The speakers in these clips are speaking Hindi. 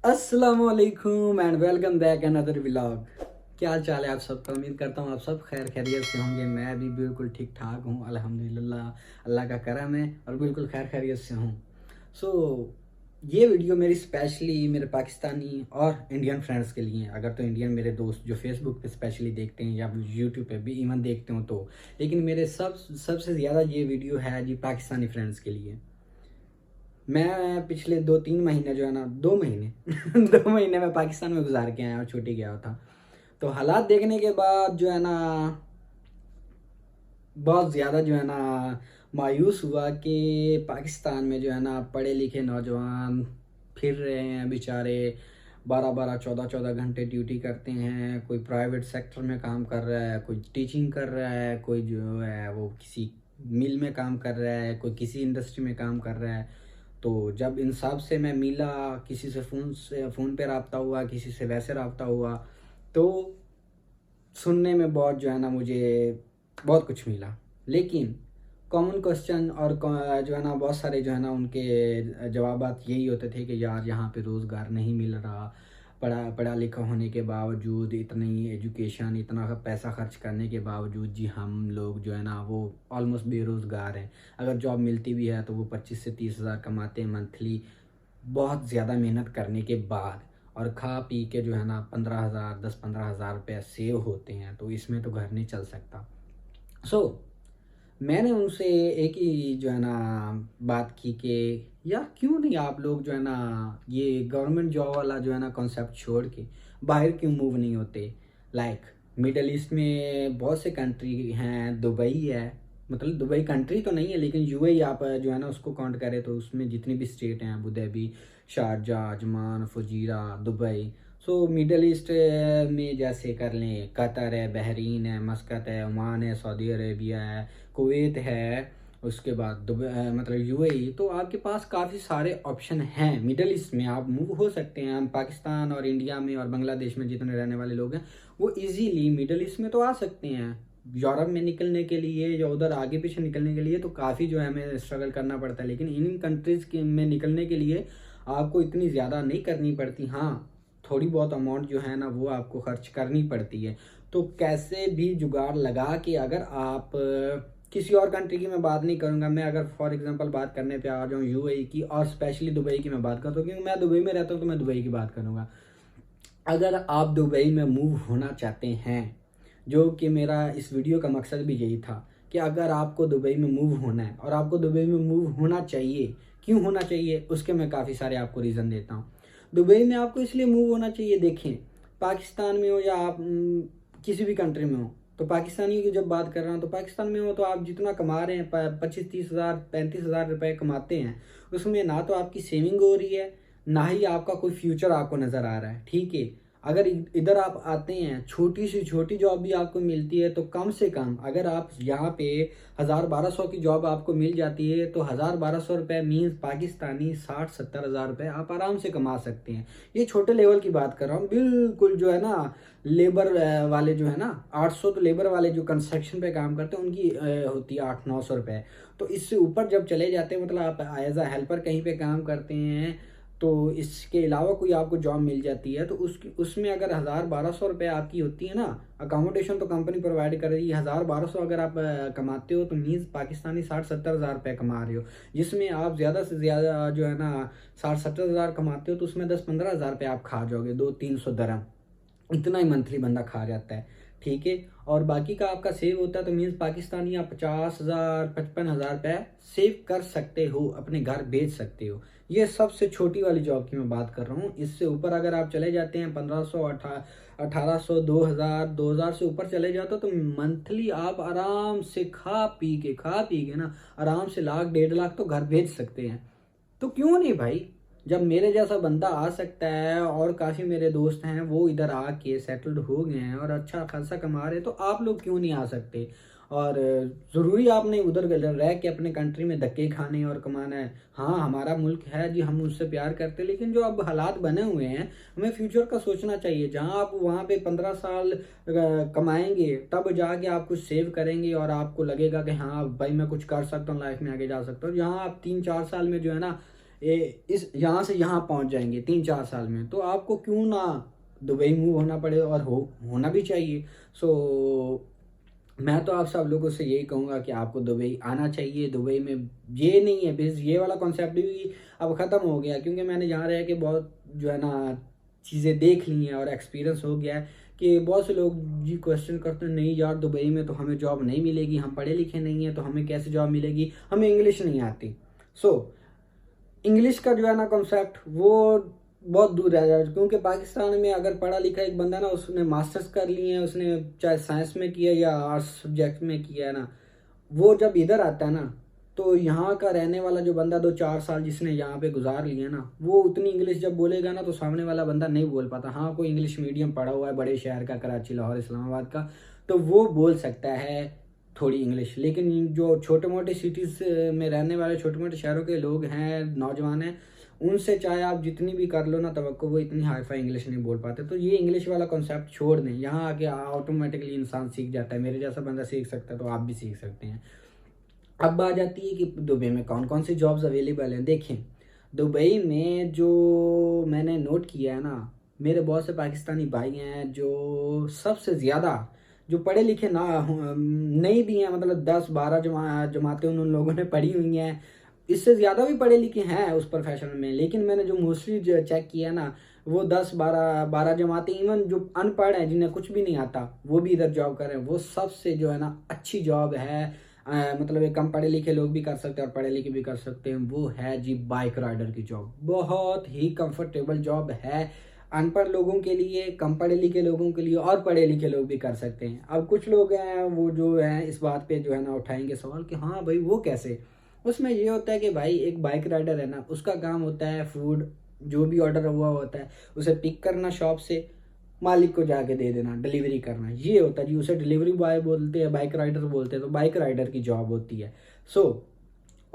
अस्सलामुअलैकुम and welcome back another vlog. क्या हाल चाल है आप सबका? उम्मीद करता हूँ आप सब खैर खैरियत से होंगे। मैं भी बिल्कुल ठीक ठाक हूँ, अल्हम्दुलिल्लाह। अल्लाह का करम है और बिल्कुल खैर खैरियत से हूँ। सो ये वीडियो मेरी स्पेशली मेरे पाकिस्तानी और इंडियन फ्रेंड्स के लिए है। अगर तो इंडियन मेरे दोस्त जो फेसबुक पे स्पेशली देखते हैं या यूट्यूब पे भी इवन देखते हो तो, लेकिन मेरे सबसे ज़्यादा ये वीडियो है जी पाकिस्तानी फ्रेंड्स के लिए। मैं पिछले 2-3 महीने जो है ना, 2 महीने 2 महीने मैं पाकिस्तान में गुजार के आया और छुट्टी गया था। तो हालात देखने के बाद जो है ना, बहुत ज़्यादा जो है ना मायूस हुआ कि पाकिस्तान में जो है ना पढ़े लिखे नौजवान फिर रहे हैं बेचारे। 12-12 14-14 घंटे ड्यूटी करते हैं। कोई प्राइवेट सेक्टर में काम कर रहा है, कोई टीचिंग कर रहा है, कोई जो है वो किसी मिल में काम कर रहा है, कोई किसी इंडस्ट्री में काम कर रहा है। तो जब इन सब से मैं मिला, किसी से फ़ोन पे रब्ता हुआ, किसी से वैसे रब्ता हुआ, तो सुनने में बहुत जो है ना मुझे बहुत कुछ मिला। लेकिन कॉमन क्वेश्चन और जो है ना बहुत सारे जो है ना उनके जवाबात यही होते थे कि यार यहाँ पे रोज़गार नहीं मिल रहा। पढ़ा पढ़ा लिखा होने के बावजूद, इतनी एजुकेशन, इतना पैसा खर्च करने के बावजूद जी हम लोग जो है ना वो ऑलमोस्ट बेरोज़गार हैं। अगर जॉब मिलती भी है तो वो 25 से 30 हज़ार कमाते हैं मंथली, बहुत ज़्यादा मेहनत करने के बाद। और खा पी के जो है ना 15 हज़ार 10-15 हज़ार रुपये सेव होते हैं, तो इसमें तो घर नहीं चल सकता। सो मैंने उनसे एक ही जो है ना बात की कि यार क्यों नहीं आप लोग जो है ना ये गवर्नमेंट जॉब वाला जो है ना कॉन्सेप्ट छोड़ के बाहर क्यों मूव नहीं होते। लाइक मिडल ईस्ट में बहुत से कंट्री हैं, दुबई है, मतलब दुबई कंट्री तो नहीं है लेकिन यूएई आप जो है ना उसको काउंट करें तो उसमें जितनी भी स्टेट हैं, Abu Dhabi, Sharjah, Ajman, Fujairah, Dubai. So Middle East में जैसे कर लें, कतर है, बहरीन है, मस्कत है, ओमान है, सऊदी अरेबिया है, कुवैत है, उसके बाद दुबई मतलब यूएई। तो आपके पास काफ़ी सारे ऑप्शन हैं मिडल ईस्ट में, आप मूव हो सकते हैं। हम पाकिस्तान और इंडिया में और बांग्लादेश में जितने रहने वाले लोग हैं वो इजीली मिडल ईस्ट में तो आ सकते हैं। यूरोप में निकलने के लिए या उधर आगे पीछे निकलने के लिए तो काफ़ी जो है हमें स्ट्रगल करना पड़ता है, लेकिन इन कंट्रीज़ के में निकलने के लिए आपको इतनी ज़्यादा नहीं करनी पड़ती। हाँ, थोड़ी बहुत अमाउंट जो है ना वो आपको खर्च करनी पड़ती है। तो कैसे भी जुगाड़ लगा के अगर आप किसी और कंट्री की मैं बात नहीं करूंगा, मैं अगर फॉर एग्जांपल बात करने पे आ जाऊँ यूएई की और स्पेशली दुबई की मैं बात करता हूँ, क्योंकि मैं दुबई में रहता हूँ तो मैं दुबई की बात करूँगा। अगर आप दुबई में मूव होना चाहते हैं, जो कि मेरा इस वीडियो का मकसद भी यही था कि अगर आपको दुबई में मूव होना है और आपको दुबई में मूव होना चाहिए, क्यों होना चाहिए उसके मैं काफ़ी सारे आपको रीज़न देता हूँ। दुबई में आपको इसलिए मूव होना चाहिए, देखें पाकिस्तान में हो या आप किसी भी कंट्री में हो, तो पाकिस्तानी की जब बात कर रहा हूँ तो पाकिस्तान में हो तो आप जितना कमा रहे हैं 25-30 हज़ार 35 हज़ार रुपये कमाते हैं, उसमें ना तो आपकी सेविंग हो रही है, ना ही आपका कोई फ्यूचर आपको नज़र आ रहा है। ठीक है, अगर इधर आप आते हैं, छोटी सी छोटी जॉब भी आपको मिलती है तो कम से कम अगर आप यहाँ पे 1000-1200 की जॉब आपको मिल जाती है तो 1000-1200 रुपये मीन्स पाकिस्तानी 60-70 हज़ार रुपये आप आराम से कमा सकते हैं। ये छोटे लेवल की बात कर रहा हूँ, बिल्कुल जो है ना लेबर वाले जो है ना 800, तो लेबर वाले जो कंस्ट्रक्शन पे काम करते हैं उनकी होती है 800-900 रुपये। तो इससे ऊपर जब चले जाते हैं, मतलब आप एज अ हेल्पर कहीं पे काम करते हैं, तो इसके अलावा कोई आपको जॉब मिल जाती है तो उसमें अगर 1000-1200 रुपये आपकी होती है ना, अकोमोडेशन तो कंपनी प्रोवाइड कर रही है, 1000-1200 अगर आप कमाते हो तो मीन्स पाकिस्तानी 60-70 हज़ार रुपये कमा रहे हो, जिसमें आप ज़्यादा से ज़्यादा जो है ना 60-70 हज़ार कमाते हो तो उसमें 10-15 हज़ार रुपये आप खा जाओगे, 200-300 दरम, इतना ही मंथली बंदा खा जाता है। ठीक है, और बाकी का आपका सेव होता है तो मीन्स पाकिस्तानी आप 50 हज़ार 55 हज़ार रुपये सेव कर सकते हो, अपने घर भेज सकते हो। ये सबसे छोटी वाली जॉब की मैं बात कर रहा हूँ। इससे ऊपर अगर आप चले जाते हैं 1500 1800 2000 से ऊपर चले जाते हो तो मंथली आप आराम से खा पी के ना आराम से 1,00,000 1,50,000 तो घर भेज सकते हैं। तो क्यों नहीं भाई, जब मेरे जैसा बंदा आ सकता है और काफ़ी मेरे दोस्त हैं वो इधर आके सेटल्ड हो गए हैं और अच्छा खासा कमा रहे हैं, तो आप लोग क्यों नहीं आ सकते। और ज़रूरी आपने उधर रह के अपने कंट्री में धक्के खाने और कमाना है। हाँ, हमारा मुल्क है जी, हम उससे प्यार करते हैं, लेकिन जो अब हालात बने हुए हैं हमें फ्यूचर का सोचना चाहिए। जहाँ आप वहाँ पे 15 साल कमाएंगे तब जाके आप कुछ सेव करेंगे और आपको लगेगा कि हाँ भाई मैं कुछ कर सकता हूँ, लाइफ में आगे जा सकता हूँ। यहाँ आप 3-4 साल में जो है ना इस यहाँ से यहाँ पहुँच जाएंगे 3-4 साल में, तो आपको क्यों ना दुबई मूव होना पड़े, और होना भी चाहिए। सो मैं तो आप सब लोगों से यही कहूँगा कि आपको दुबई आना चाहिए। दुबई में ये नहीं है, बेस ये वाला कॉन्सेप्ट भी अब ख़त्म हो गया, क्योंकि मैंने यहाँ रह के बहुत जो है ना चीज़ें देख ली हैं और एक्सपीरियंस हो गया है कि बहुत से लोग जी क्वेश्चन करते हैं, नहीं यार दुबई में तो हमें जॉब नहीं मिलेगी, हम पढ़े लिखे नहीं हैं तो हमें कैसे जॉब मिलेगी, हमें इंग्लिश नहीं आती। सो इंग्लिश का जो है ना कॉन्सेप्ट वो बहुत दूर रह जाए, क्योंकि पाकिस्तान में अगर पढ़ा लिखा एक बंदा ना, उसने मास्टर्स कर लिए हैं, उसने चाहे साइंस में किया या आर्ट्स सब्जेक्ट में किया है ना, वो जब इधर आता है ना, तो यहाँ का रहने वाला जो बंदा 2-4 साल जिसने यहाँ पे गुजार लिए ना, वो उतनी इंग्लिश जब बोलेगा ना तो सामने वाला बंदा नहीं बोल पाता। हाँ, कोई इंग्लिश मीडियम पढ़ा हुआ है बड़े शहर का, कराची, लाहौर, इस्लामाबाद का, तो वो बोल सकता है थोड़ी इंग्लिश, लेकिन जो छोटे मोटे सिटीज़ में रहने वाले छोटे मोटे शहरों के लोग हैं, नौजवान हैं, उनसे चाहे आप जितनी भी कर लो ना तवक्को, वो इतनी हाई फाई इंग्लिश नहीं बोल पाते। तो ये इंग्लिश वाला कॉन्सेप्ट छोड़ दें, यहाँ आके ऑटोमेटिकली इंसान सीख जाता है। मेरे जैसा बंदा सीख सकता है तो आप भी सीख सकते हैं। अब आ जाती है कि दुबई में कौन कौन सी जॉब्स अवेलेबल हैं। देखें, दुबई में जो मैंने नोट किया है ना, मेरे बहुत से पाकिस्तानी भाई हैं जो सबसे ज़्यादा जो पढ़े लिखे ना नहीं भी हैं, मतलब 10-12 जमातें उन लोगों ने पढ़ी हुई हैं, इससे ज़्यादा भी पढ़े लिखे हैं उस प्रोफेशन में, लेकिन मैंने जो मोस्टली जो चेक किया ना, वो 10-12 जमातें, इवन जो अनपढ़ हैं जिन्हें कुछ भी नहीं आता वो भी इधर जॉब कर रहे हैं। वो सबसे जो है ना अच्छी जॉब है, मतलब एक कम पढ़े लिखे लोग भी कर सकते हैं और पढ़े लिखे भी कर सकते हैं, वो है जी बाइक राइडर की जॉब। बहुत ही कंफर्टेबल जॉब है, अनपढ़ लोगों के लिए, कम पढ़े लिखे लोगों के लिए, और पढ़े लिखे लोग भी कर सकते हैं। अब कुछ लोग हैं वो जो हैं इस बात पे जो है ना उठाएंगे सवाल कि हाँ भाई वो कैसे। उसमें ये होता है कि भाई एक बाइक राइडर है ना, उसका काम होता है फूड जो भी ऑर्डर हुआ होता है उसे पिक करना शॉप से, मालिक को जाके दे देना, डिलीवरी करना, ये होता है जी। उसे डिलीवरी बॉय बोलते हैं, बाइक राइडर बोलते हैं, तो बाइक राइडर की जॉब होती है। सो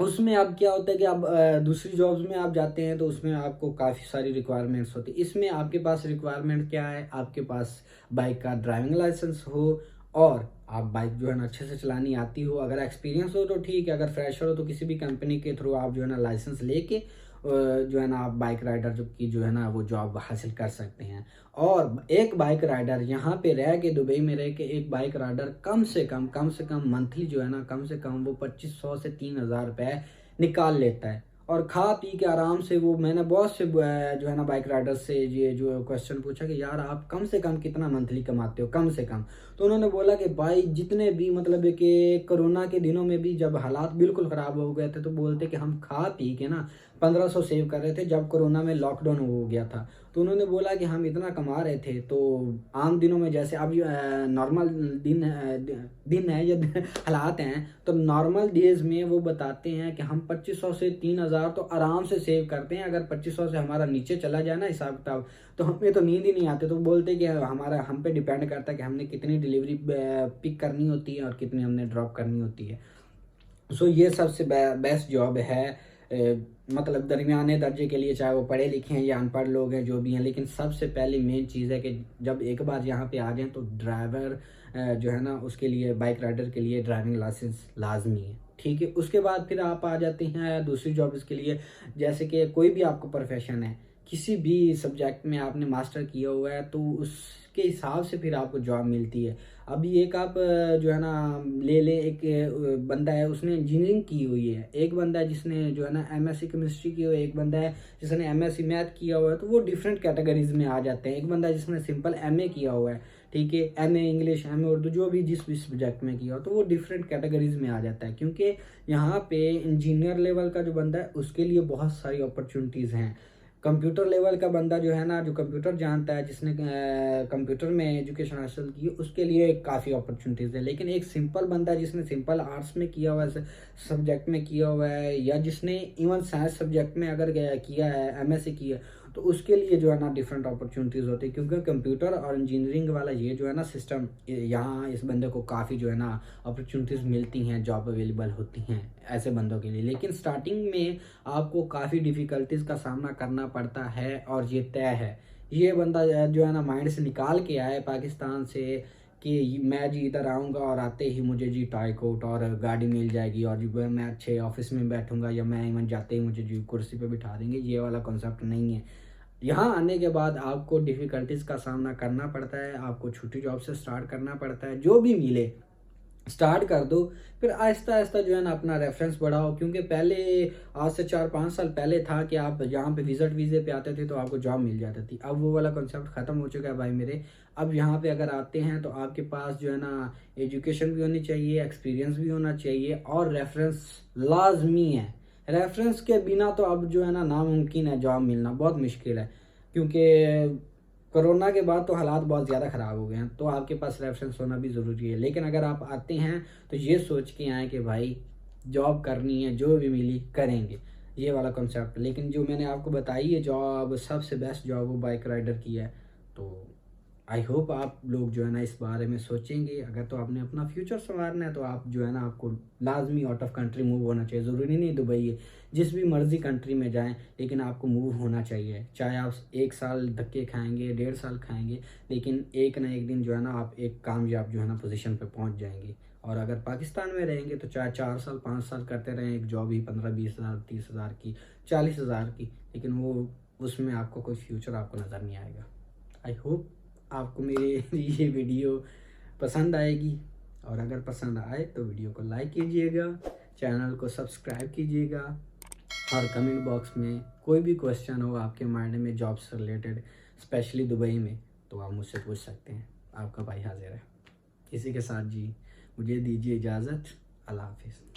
उसमें अब क्या होता है कि आप दूसरी जॉब्स में आप जाते हैं तो उसमें आपको काफ़ी सारी रिक्वायरमेंट्स होती है। इसमें आपके पास रिक्वायरमेंट क्या है, आपके पास बाइक का ड्राइविंग लाइसेंस हो, और आप बाइक जो है ना अच्छे से चलानी आती हो। अगर एक्सपीरियंस हो तो ठीक है, अगर फ्रेशर हो तो किसी भी कंपनी के थ्रू आप जो है ना लाइसेंस लेके जो है ना आप बाइक राइडर की जो है ना वो जॉब हासिल कर सकते हैं। और एक बाइक राइडर यहाँ पे रह के, दुबई में रह के, एक बाइक राइडर कम से कम मंथली जो है ना, कम से कम वो 2500 से 3000 रुपये निकाल लेता है, और खा पी के आराम से। वो मैंने बहुत से जो है ना बाइक राइडर से ये जो क्वेश्चन पूछा कि यार आप कम से कम कितना मंथली कमाते हो, कम से कम, तो उन्होंने बोला कि भाई जितने भी, मतलब है कि कोरोना के दिनों में भी जब हालात बिल्कुल ख़राब हो गए थे तो बोलते कि हम खा पी के ना 1500 सेव कर रहे थे जब कोरोना में लॉकडाउन हो गया था। तो उन्होंने बोला कि हम इतना कमा रहे थे, तो आम दिनों में जैसे अब नॉर्मल दिन है या हालात हैं, तो नॉर्मल डेज में वो बताते हैं कि हम 2500 से 3000 तो आराम से सेव करते हैं। अगर 2500 से हमारा नीचे चला जाए ना हिसाब किताब, तो हमें तो नींद ही नहीं आती। तो बोलते कि हमारा हम पे डिपेंड करता है कि हमने कितनी डिलीवरी पिक करनी होती है और कितनी हमने ड्रॉप करनी होती है। सो ये सबसे बेस्ट जॉब है, मतलब दरमियाने दर्जे के लिए, चाहे वो पढ़े लिखे हैं या अनपढ़ लोग हैं जो भी हैं। लेकिन सबसे पहली मेन चीज़ है कि जब एक बार यहाँ पे आ जाएं तो ड्राइवर जो है ना उसके लिए, बाइक राइडर के लिए ड्राइविंग लाइसेंस लाजमी है, ठीक है। उसके बाद फिर आप आ जाते हैं दूसरी जॉब्स के लिए, जैसे कि कोई भी आपको प्रोफेशन है, किसी भी सब्जेक्ट में आपने मास्टर किया हुआ है तो उसके हिसाब से फिर आपको जॉब मिलती है। अभी एक आप जो है ना ले ले, एक बंदा है उसने इंजीनियरिंग की हुई है, एक बंदा है जिसने जो है ना एमएससी केमिस्ट्री की हुई है, एक बंदा है जिसने एमएससी मैथ किया हुआ है, तो वो डिफरेंट कैटेगरीज में आ जाते हैं। एक बंदा है जिसने सिंपल एमए किया हुआ है, ठीक है, एमए इंग्लिश, एमए उर्दू, जो भी जिस भी सब्जेक्ट में किया हो, तो वो डिफरेंट कैटेगरीज में आ जाता है। क्योंकि यहाँ पे इंजीनियर लेवल का जो बंदा है उसके लिए बहुत सारी अपॉर्चुनिटीज़ हैं। कंप्यूटर लेवल का बंदा जो है ना, जो कंप्यूटर जानता है, जिसने कंप्यूटर में एजुकेशन हासिल की, उसके लिए काफ़ी अपॉर्चुनिटीज़ है। लेकिन एक सिंपल बंदा जिसने सिंपल आर्ट्स में किया हुआ है, सब्जेक्ट में किया हुआ है, या जिसने इवन साइंस सब्जेक्ट में अगर किया है, एमएससी किया, तो उसके लिए जो है ना डिफरेंट अपॉर्चुनिटीज़ होती है। क्योंकि कंप्यूटर और इंजीनियरिंग वाला ये जो है ना सिस्टम, यहाँ इस बंदे को काफ़ी जो है ना अपॉर्चुनिटीज़ मिलती हैं, जॉब अवेलेबल होती हैं ऐसे बंदों के लिए। लेकिन स्टार्टिंग में आपको काफ़ी डिफ़िकल्टीज़ का सामना करना पड़ता है, और ये तय है। ये बंदा जो है ना माइंड से निकाल के आए पाकिस्तान से कि मैं जी इधर आऊँगा और आते ही मुझे जी टाई कोट और गाड़ी मिल जाएगी और जी मैं अच्छे ऑफिस में बैठूँगा, या मैं इवन जाते ही मुझे जी कुर्सी पे बिठा देंगे, ये वाला कॉन्सेप्ट नहीं है। यहाँ आने के बाद आपको डिफ़िकल्टीज़ का सामना करना पड़ता है, आपको छोटी जॉब से स्टार्ट करना पड़ता है, जो भी मिले स्टार्ट कर दो, फिर आहिस्ता-आहिस्ता जो है ना अपना रेफ़रेंस बढ़ाओ, क्योंकि पहले आज से 4-5 साल पहले था कि आप यहाँ पे विज़िट वीज़े पे आते थे तो आपको जॉब मिल जाती थी। अब वो वाला कॉन्सेप्ट ख़त्म हो चुका है भाई मेरे। अब यहाँ पे अगर आते हैं तो आपके पास जो है ना एजुकेशन भी होनी चाहिए, एक्सपीरियंस भी होना चाहिए और रेफ़रेंस लाज़मी है। रेफ़रेंस के बिना तो अब जो है ना नामुमकिन है जॉब मिलना, बहुत मुश्किल है, क्योंकि कोरोना के बाद तो हालात बहुत ज़्यादा ख़राब हो गए हैं, तो आपके पास रेफरेंस होना भी ज़रूरी है। लेकिन अगर आप आते हैं तो ये सोच के आएँ कि भाई जॉब करनी है, जो भी मिली करेंगे, ये वाला कॉन्सेप्ट। लेकिन जो मैंने आपको बताई है जॉब, सबसे बेस्ट जॉब वो बाइक राइडर की है। तो आई होप आप लोग जो है ना इस बारे में सोचेंगे। अगर तो आपने अपना फ्यूचर संवारना है तो आप जो है ना आपको लाजमी आउट ऑफ कंट्री मूव होना चाहिए। ज़रूरी नहीं दुबई है, जिस भी मर्ज़ी कंट्री में जाएं, लेकिन आपको मूव होना चाहिए। चाहे आप 1 साल धक्के खाएंगे, 1.5 साल खाएंगे, लेकिन एक ना एक दिन जो है ना आप एक कामयाब जो है ना पोजीशन पे पहुंच जाएंगे। और अगर पाकिस्तान में रहेंगे तो चाहे 4 साल 5 साल करते रहें एक जॉब ही 15-20 हज़ार 30 हज़ार की 40 हज़ार की, लेकिन वो उसमें आपको कोई फ्यूचर आपको नज़र नहीं आएगा। आई होप आपको मेरे ये वीडियो पसंद आएगी, और अगर पसंद आए तो वीडियो को लाइक कीजिएगा, चैनल को सब्सक्राइब कीजिएगा, और कमेंट बॉक्स में कोई भी क्वेश्चन हो आपके माइंड में जॉब से रिलेटेड, स्पेशली दुबई में, तो आप मुझसे पूछ सकते हैं। आपका भाई हाजिर है। इसी के साथ जी मुझे दीजिए इजाज़त। अल्लाह हाफिज़।